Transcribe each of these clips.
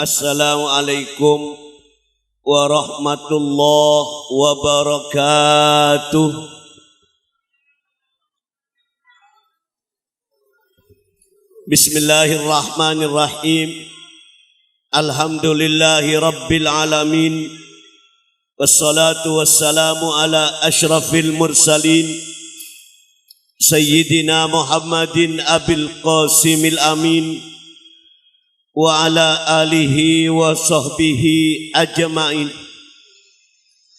Assalamualaikum warahmatullahi wabarakatuh. Bismillahirrahmanirrahim. Alhamdulillahi rabbil alamin. Wassalatu wassalamu ala ashrafil mursalin Sayyidina Muhammadin abil qasimil amin wa ala alihi wa sahbihi ajma'in.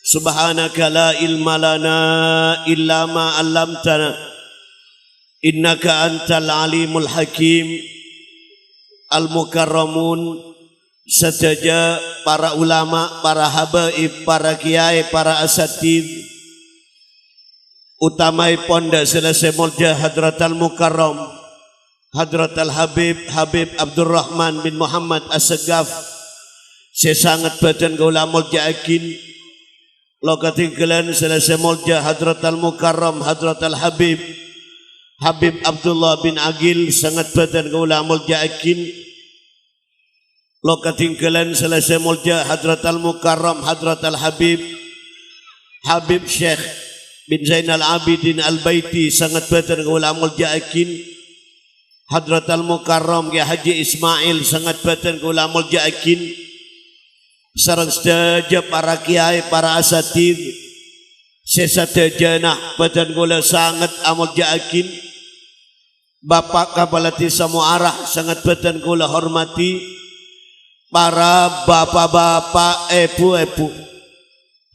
Subhanaka la ilma lana illa ma 'allamtana innaka antal alimul hakim. Al-mukarramun sedaja para ulama, para habaib, para kiai, para asatid, utamai ponda selesai mulja hadratal mukarram hadratal Habib Abdurrahman bin Muhammad As-Segaf. Saya sangat badan gaula mulja akin lo ketinggalan selesai mulja hadratal mukarram hadratal Habib Abdullah bin Agil. Sangat badan gaula mulja akin lo ketinggalan selesai mulja hadratal mukarram hadratal Habib Syekh bin Zainal Abidin Al-Baiti. Sangat badan gaula mulja akin hadratal mukarram ya Haji Ismail. Sangat badan gaula mulja akin sareng sedaja para kiai, para asatid sesadeja nah badan gaula sangat amulja akin Bapak Kapalati Samuarah. Sangat badan gaula hormati para bapak-bapak, ibu-ibu,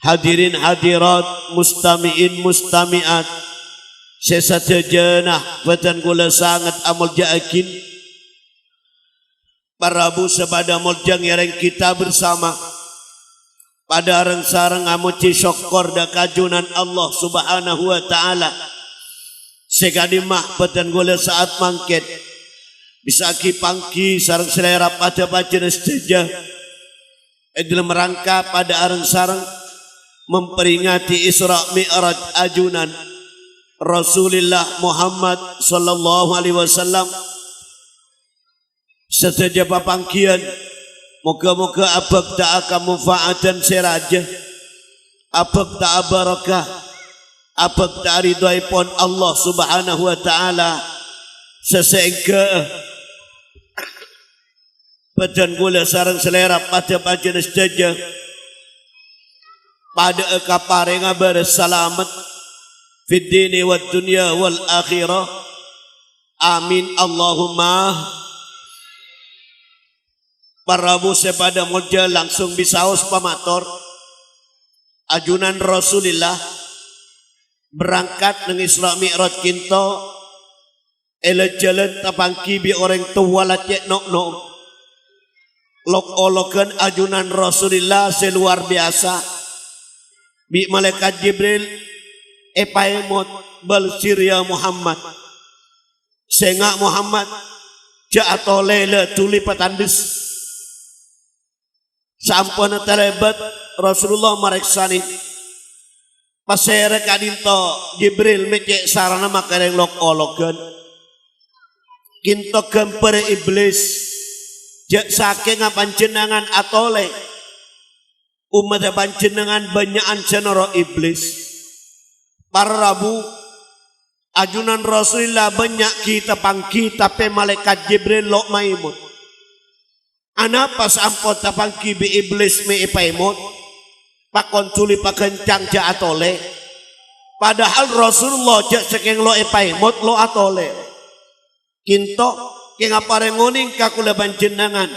hadirin hadirat, mustami'in mustami'at sesadeja nah badan kula sangat amulja akin para bu sabada muljang yareng kita bersama pada areng sareng amuci syukur da kajunan Allah subhanahu wa ta'ala. Sekadimah badan kula saat mangket bisa pangki sareng selera pada bacaan sedaja dalam rangka pada areng sareng memperingati Isra Mi'raj ajunan Rasulullah Muhammad sallallahu alaihi wasallam. Sesaja papangkian moga-moga abad ta'aka mufaatan siraja, abad ta'a barakah, abad ta'a ridhaipun Allah subhanahu wa ta'ala. Sesengke badan gula sarang selera pada bacaan sedaja pada kaparenga bersalamat fid dini wad dunya wal akhirah. Amin Allahumma. Para bu sepada mulja langsung bisaos pamator ajunan Rasulillah berangkat nang Isra Mi'raj kinto ele jalan tapangki bi orang tua lacek nok lok-olokan ajunan Rasulillah seluar biasa bi malaikat Jibril epaimot bal sirya Muhammad sengak Muhammad ja'ato lela tuli patandis sampun telebat Rasulullah mareksani pasere kadinto Jibril mecek sarana makareng lok-olokan kinto gempere iblis jak saking panjenengan atole umat panjenengan banyakan cenoro iblis. Para rabu ajunan Rasulullah banyak kita pangki tapi malaikat Jibril lo maimut. Anapa sampot tapangki bi iblis me ipaimut pakon tuli pakencang ja atole. Padahal Rasulullah jak saking lo ipaimut lo atole. Kinto keng aparengoning kakula panjenengan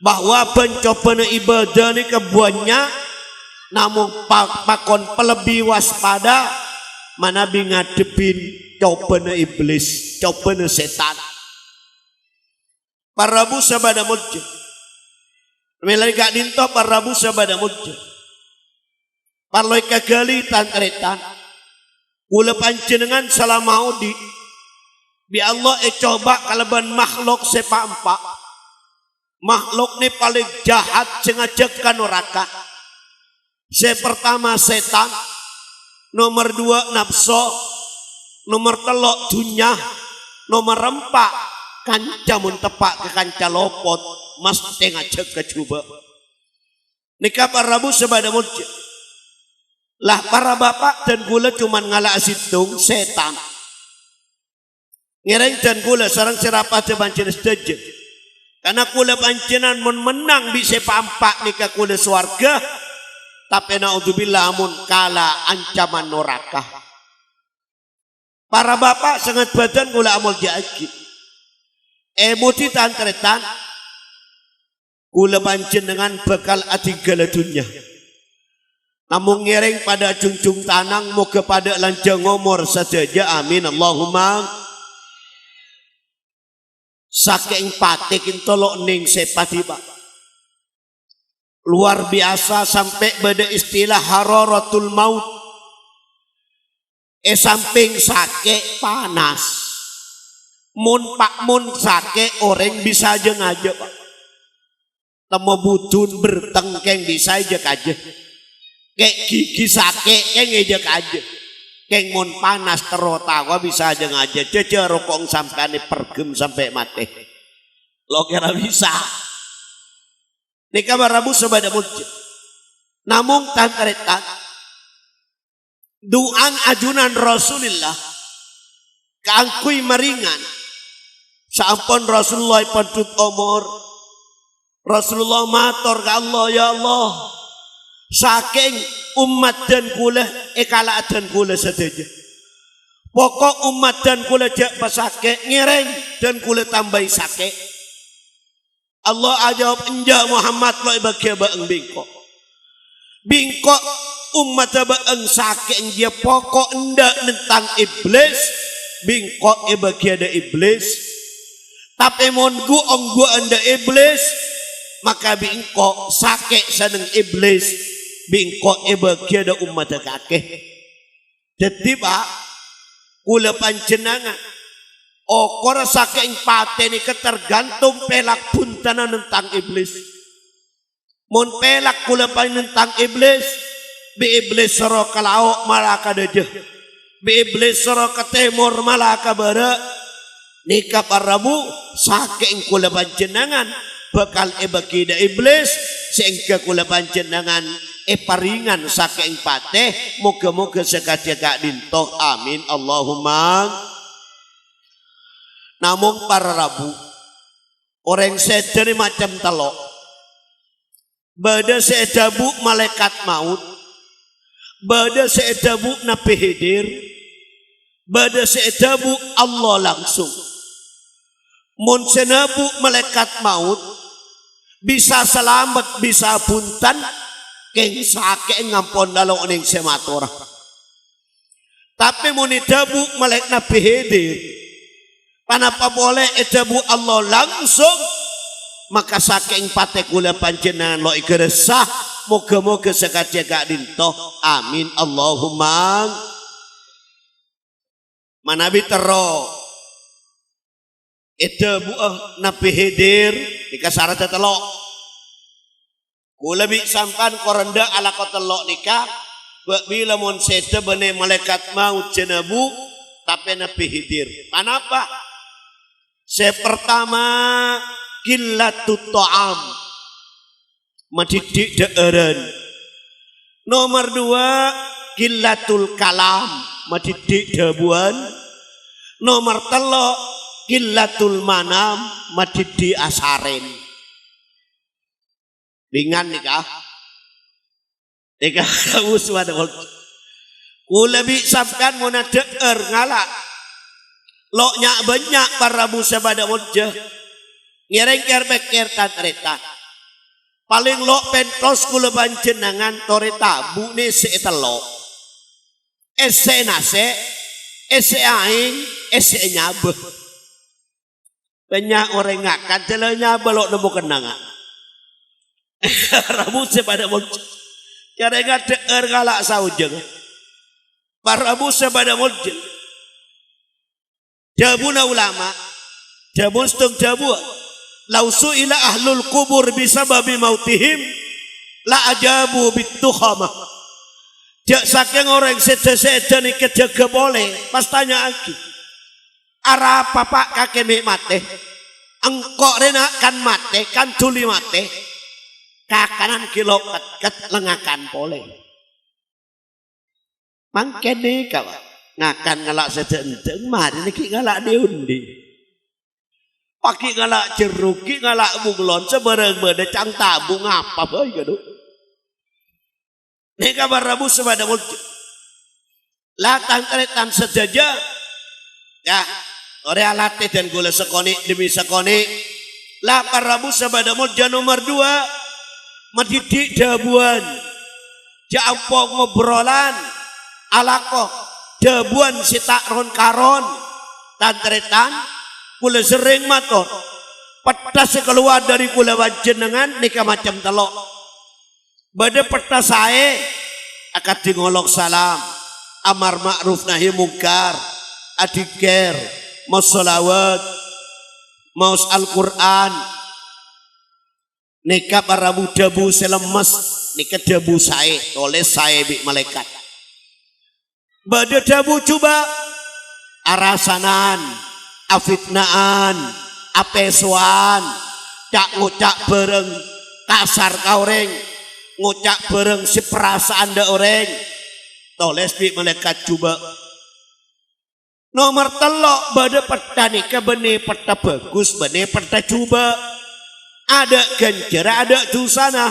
bahwa pencobaan ibadah ni kebuannya namun pakon pelebih waspada manabi ngadepin cobaan iblis, cobaan setan. Para rabu sabada mujja melai gak dinto para rabu sabada mujja parloi kagali tantretan kula panjenengan salamaudi bi Allah coba kalaban makhluk sepampak makhluk ni paling jahat sengajakan neraka. Pertama setan, nomor 2 nafsu, nomor 3 dunya, nomor 4 kanca mun tepak ke kanca lopot. mas tengah cek kecuba. Nikah para rabu sebada mujud. Lah para bapak dan gula cuman ngalah asitung setan. Ngereng dan gula sarang serapah tebancin setuju. Karena kula pancenan menang bisa pampak nikah kula swarga. Tapi naudzubillah amun kala ancaman neraka. Para bapak sangat badan kula amal jaki. Emosi tantretan kula pancen dengan bekal atigala dunya. Namun ngereng pada junjung tanang mau kepada lanjang ngomor saja amin Allahumma. Saking patikin tolok ning sepatiba. Luar biasa sampai pada istilah hararatul maut. Samping sake panas. Mun pak mun sake orang bisa aja ngajak pak. Temu budun bertengkeng bisa aja aja. Kayak gigi sake kayak ngejek aja. Kayak mun panas terotawa bisa aja ngajak. Jejer rokok sampai pergem sampai mati. Lo kira bisa. Nikah barabu sebada mujud. Namun tangkaretan. Duang ajunan Rasulullah. Keangkui meringan. Sampun Rasulullah pendut umur. Rasulullah matur ke Allah, ya Allah. Saking umat dan kula ekala dan kula saja. Pokok umat dan kula jak pasake ngereng dan kula tambahi sake. Allah ajawab enja Muhammad lo bagia baeng bingkok. Bingkok umat baeng sake dia pokok ndak tentang iblis. Bingkok bagia ada iblis. Tapi mongu onggu anda iblis. Maka bingkok sake seneng iblis. Bingkok bagia ada umat kakek. Jadi pak kula panjenengan okor saking pateni ketergantung pelak puntanan tentang iblis. Mun pelak kula tentang iblis, bi iblis soro kalaok malah kadejeh. Bi iblis soro ke timur malah kabara. Nikah parabu saking kula panjenengan bakal ebakida iblis sehingga kula panjenengan paringan saking pateh moga-moga sekadya dintoh amin Allahumma. Namun para rabu orang sedari macam telok bada sedabu malaikat maut bada sedabu nabi hidir bada sedabu Allah langsung. Mun senabu malaikat maut bisa selamat bisa punten keng sake ngampon dalam ning sematora. Tapi mun dabu malaikat nabi hidir panapa boleh edabu Allah langsung maka saking pate kula panjenengan lo igeresah moga-moga sekadya gak dintoh amin Allahumma. Manabi tero edabu nabi hidir dikasara telok kula bi sampan korenda ala ko telok nikah bila mon sete bene malaikat maut jenabu tapi nabi hidir. Panapa? Pertama killatut ta'am mendidik deeren. Nomor 2 killatul kalam mendidik dabuan. Nomor 3 killatul manam mendidik asaren. Ringan nikah. Nikah kamu suada kula bi sabkan mun deer ngalak. Loknya banyak para busa pada wajah. Ngereng kerbeker tantretan. Paling lok pentos kula panjenengan toreta bune setelok. Ese nase, ese aing, ese nyabeh. Banyak orang ngakan celanya belok nemu kenangan. Rabu sepada wajah. Ngereng deer ngalak saujeng. Para busa pada wajah. Jabuna ulama, jabun stung jabu. Lausu ila ahlul kubur bisababi mautihim la ajabu bitukhamah. Jak saking orang seda-seda ni kejaga boleh. Pas tanya lagi, arah apa pak kakek mate? engkok rena kan mate kan tuli mate kakanan kilo ket lengakan pole mangkene kawa ngakan ngalak sedenteng mari niki ngalak diundi paki ngalak jeruk ki ngalak bunglon sebareng bade cang tabung apa bae gado nika barabu sabada mulja latang teretan sejaja ya ore alate dan gula sekoni demi sekoni la barabu sabada mulja nomor 2 mendidik dabuan jauh ngobrolan alakoh dabuan sitak ron karon tantretan kula sering matur petas keluar dari kula panjenengan nika macam telok bade petas sae akad dingolok salam amar ma'ruf nahi mungkar adiker mau sholawat mau Al-Quran nika para dabu selemes nika dabu sae tulis sae bi malaikat bade dabu coba arasanan afitnaan apesuan cak ngucak bareng kasar kaureng ngucak bareng si perasaan da oreng tulis bi malaikat coba nomor telok bade peta nika bene peta bagus bene peta coba ada ganjara ada dosana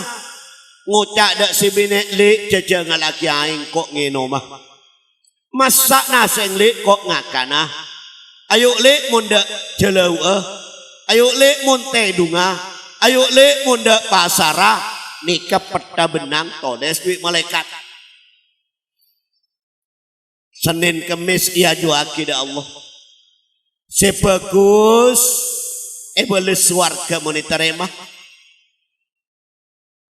ngucak dak si binek li jajangan lagi aing kok ngeno mah masak naseng li kok ngakana ayo li munda jelau ayo li munte dunga ayo li munda pasara nika peta benang todes duit malaikat Senin Kemis ia juaki da Allah sebagus beles warga moniterema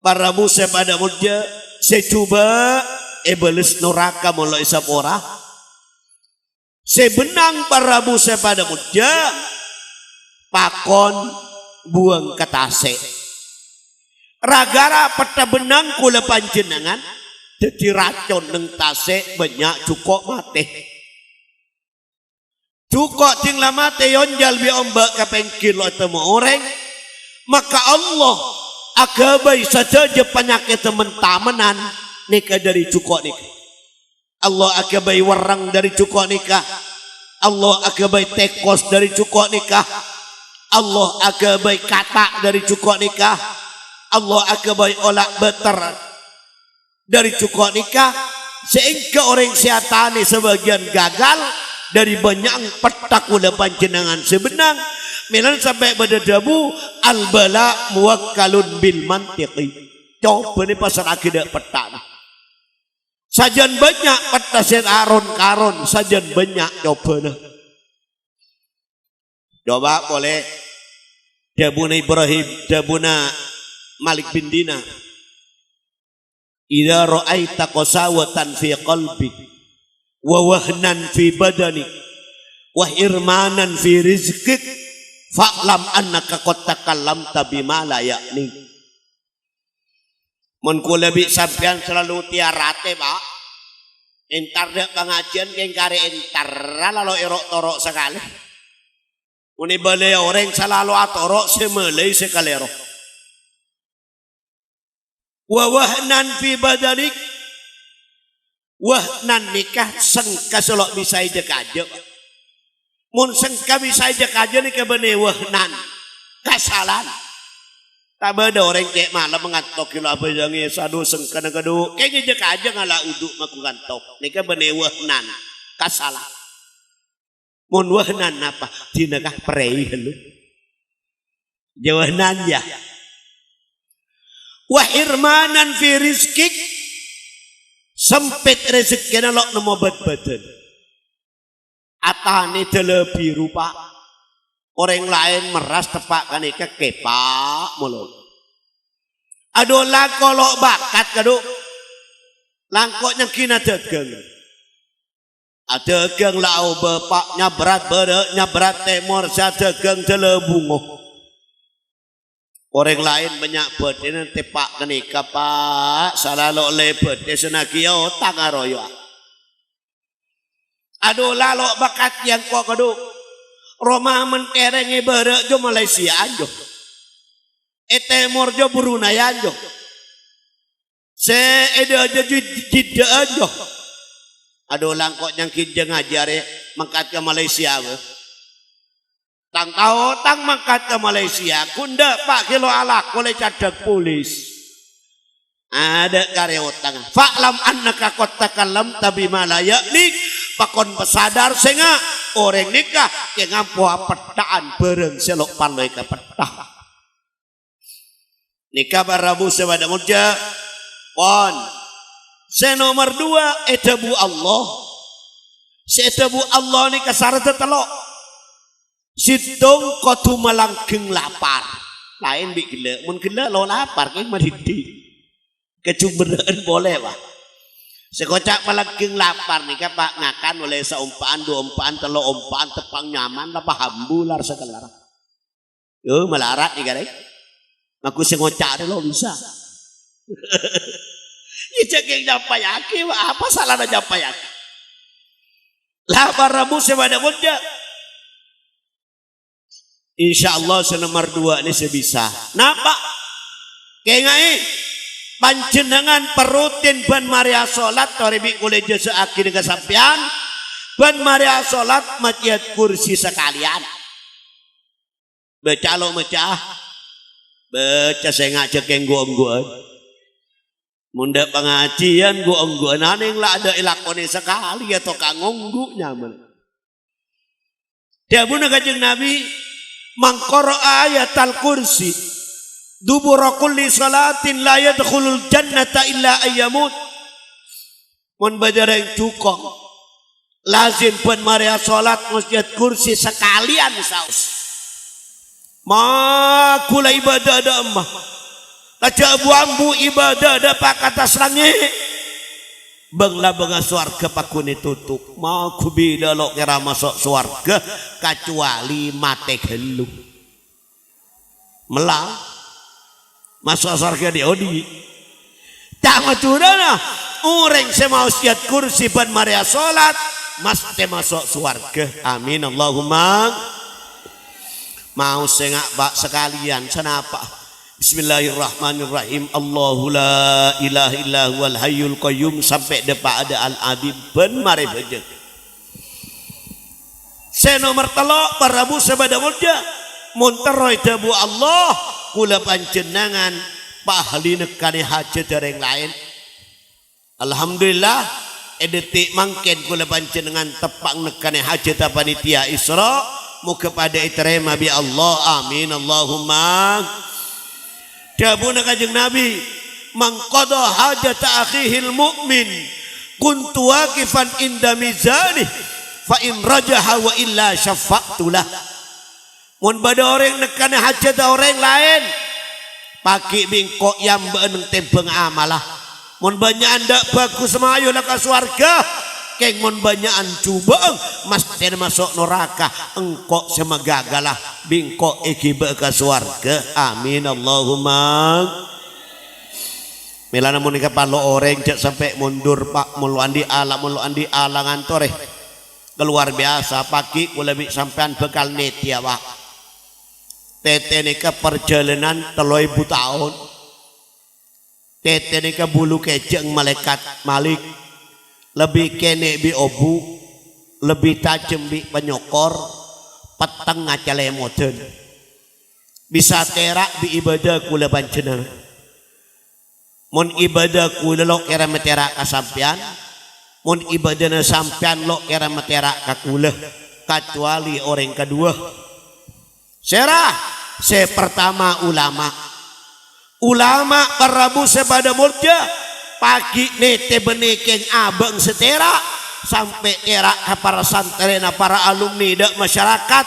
para musa pada mulja secoba beles neraka mulai sapora sebenang para musa pada mulja pakon buang ketase ragara peta benang kula panjenengan jadi racun neng tase banyak cukup mate cukup ting lama teyonjal bi ombak kapengkil lo temu orang maka Allah agabai saja penyakit temen-tamenan nikah dari cukup nikah Allah agabai warang dari cukup nikah Allah agabai tekos dari cukup nikah Allah agabai kata dari cukup nikah Allah agabai olak beter dari cukup nikah sehingga orang siatani sebagian gagal dari banyak petakula panjenengan sebenang milan sampai pada dabu al-bala muwakkalun bil mantiqi coba ini pasal akidah petang sajan banyak petasen aron karon sajan banyak coba boleh dabuna Ibrahim dabuna Malik bin Dina idza ra'aita qasawatan fi qalbik wa wahnan fi badanik wa irmanan fi rizqik fa'lam annaka qad takallamta bima la ya'ni mun kula bi sampean selalu tiarate Pak entar dek pengajian keng kare entar lalu erok torok sekali muni bale orang selalu atorok semelei sekalero wa wahnan fi badanik wahnan nikah sengka selok bisa ijek aja mun sengka bisa ijek aja nih kebene wahnan kasalan tak beda orang kayak malam mengantok kilo apa jangan sadu sengka negadu kayak ijek aja ngalah uduk maku kantok nih kebene wahnan kasalan mun wahnan apa dinakah perei lu jawahnan ya wa irmanan fi rizkik sempit rezekina lok nemu badan atane lebih rupa orang lain meras tepak kanika kepak mulut adola kolok bakat kado langkoknya kina dagang dagang lau bapaknya berat temor sa dagang telebungo orang lain banyak bedene tepak kenika Pak salah lebet senaki otak aroyo aduh lalok bakat yang kok kado Roma menkerenge barek jo Malaysia jo. Timur jo Brunei jo. Se eda jo Jeddah jo. Aduh langkok yang kijang ngajare mangkat ke Malaysia we. Tang tahu tang mangkat ke Malaysia kunda pak kilo alak oleh cadak polis. Ada karya utang. Fa'lam annaka qad takallamta bima la ya'nik. Pakon pesadar senga orang nikah ke ngampu petaan bareng selok paloi ke petah. Nikah barabu sebada muja. Pon. Se nomor 2 etabu Allah. Se etabu Allah ni kasar telok. Sidong kotu malangkeng lapar. Lain bi gila. Mun gila lo lapar ke maridi. Kecumberaan boleh pak. Sekocak malangkeng lapar nih kan pak ngakan oleh seumpaan, 2 umpaan, 3 umpaan tepang nyaman lah hambular sekelar. Yo melarat nih kan. Aku sengocak lo bisa. Ijak yang japayaki apa salah ada japayaki. Lapar rabu sebada muda. Insyaallah senomor 2 ini sebisa. Napa? Kengai panjenengan perutin ban Maria salat toribi kule jasa akhir kesampian ban Maria salat maciat kursi sekalian. Baca lo mecah. Baca saya ngajak yang gua-gua. Munda pengajian gua-gua naning lah ada ilakoni sekali atau kangonggu nyaman. Dia buna kajeng Nabi mangkoro ayat al-kursi dubura kulli salatin la yadkhulul jannata illa ayyamut. Mun badara yang cukong lazim pun maria salat masjid kursi sekalian saus. Ma kula ibadah ada emah. Kaca buambu ibadah ada pak atas langit. Bangla bangga suarga pakuni tutup. Ma kubida lo kira masuk suarga kecuali mate gelu. Melang masuk surga di odi. Tak macurana orang semau siat kursi ban maria salat mesti masuk surga. Amin Allahumma. Mau sengak bak sekalian senapa. Bismillahirrahmanirrahim. Allahu la ilaha illa huwal hayyul qayyum sampai depan ada al-adib ban mari beje. Se nomor 3 parabu sabada mulja muntaroy tabu Allah kula panjenengan pahli nekane hajat dereng lain. Alhamdulillah edetik mangken kula panjenengan tepang nekane hajat panitia Isra muga pada iterema bi Allah amin Allahumma. Dabuna kanjeng Nabi mangqada hajat akhihil mu'min kuntu waqifan inda mizani fa in rajaha wa illa syafa'tulah. Mun bada orang nekane hajat orang lain pagi bingkok yang beuneng tembeng amalah. Mun banyak anda bagus semayu lah ke swarga keng mun banyakan cubang mesti masuk neraka engkok semegagalah bingkok iki ke swarga amin Allahumma. Milana mun ka palo orang jak sampai mundur pak mulu andi ala ngantore keluar biasa pagi kula bi sampean bekal net ya pak. Tete nika perjalanan 3000 tahun. Tete nika bulu kejeng malaikat Malik. Lebih kene bi obu, lebih tajam bi penyokor, peteng ngacale modern. Bisa terak bi ibadah kula panjenengan. Mun ibadah kula lo kira meterak kasampian, mun ibadah sampian lo kira meterak kakula, kecuali orang kedua. Serah, se pertama ulama. Ulama parabu sebada mulja. Pagi nete benekeng abang setera sampai era para santren para alumni dak masyarakat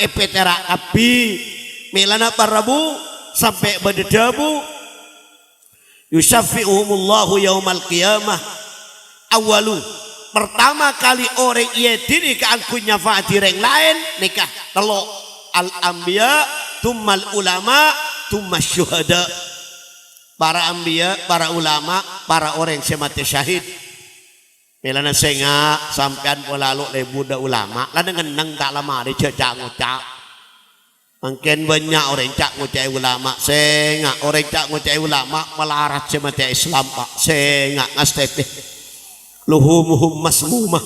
epetera api melana parabu sampai bededabu yusaffi'uhumullahu yaumal qiyamah awalu pertama kali orang iya dini keangkun nyafaat direng lain nikah telok al anbiya tummal ulama tummas syuhada. Para anbiya, para ulama, para orang yang mati syahid. Milana senga sampean pola lalu lebu da ulama lah dengan nang tak lama di cecak ngucak. Mungkin banyak orang cak ngucai ulama senga orang cak ngucai ulama melarat semata Islam pak senga ngastepe luhumuhum masmumah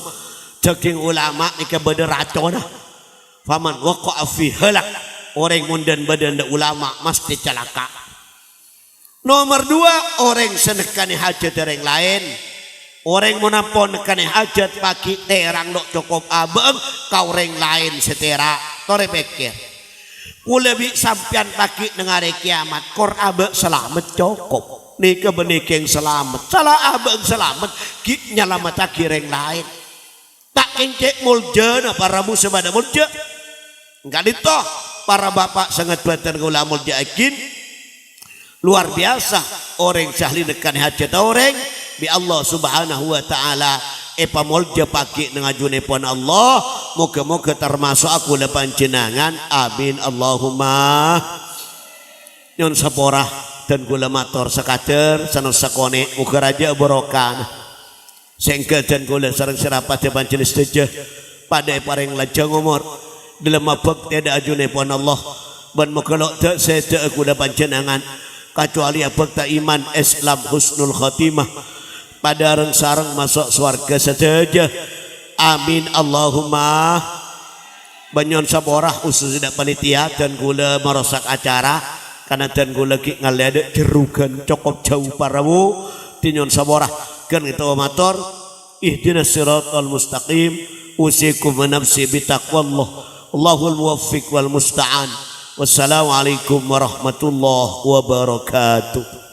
cacing ulama ni ke bederacun dah. Faman waqa'a fi halak orang mundan badan da ulama mesti celaka. Nomor 2 orang senekani hajat orang lain. Orang menapon nekani hajat pagi terang dok cukup abeng kau orang lain setera tore pikir. Kulebi sampian pagi dengar kiamat kor abeng selamat cukup. Nika benikeng selamat. Salah abeng selamat gik nyalamat lagi orang lain. Tak kencek mulja na para musuh pada mulja. Enggak ditoh para bapak sangat badan gula mulja akin. Luar biasa orang sahli nekani hajat orang bi Allah subhanahu wa ta'ala pamolja pagi ngajune pon Allah moga-moga termasuk aku lepan jenangan amin Allahumma nyon saporah dan gula mator sekader sanos sakone muga raja barokah sengkel dan gula sareng serapat depan jenis tejeh pada paring lajang umur dalam mabak tiada ajune pon Allah ban moga lo tak saya aku lepan jenangan kecuali abak tak iman Islam husnul khatimah pada sarang masuk surga saja. Amin Allahumma. Banyon saborah usus tidak panitia dan gula merosak acara karena dan gula ki ngalada jerugan cukup jauh parawu tinyon saborah kan kita matur ihdinas siratal mustaqim usikum wa nafsi bitaqwallah Allahul muwaffiq wal musta'an. Wassalamualaikum warahmatullahi wabarakatuh.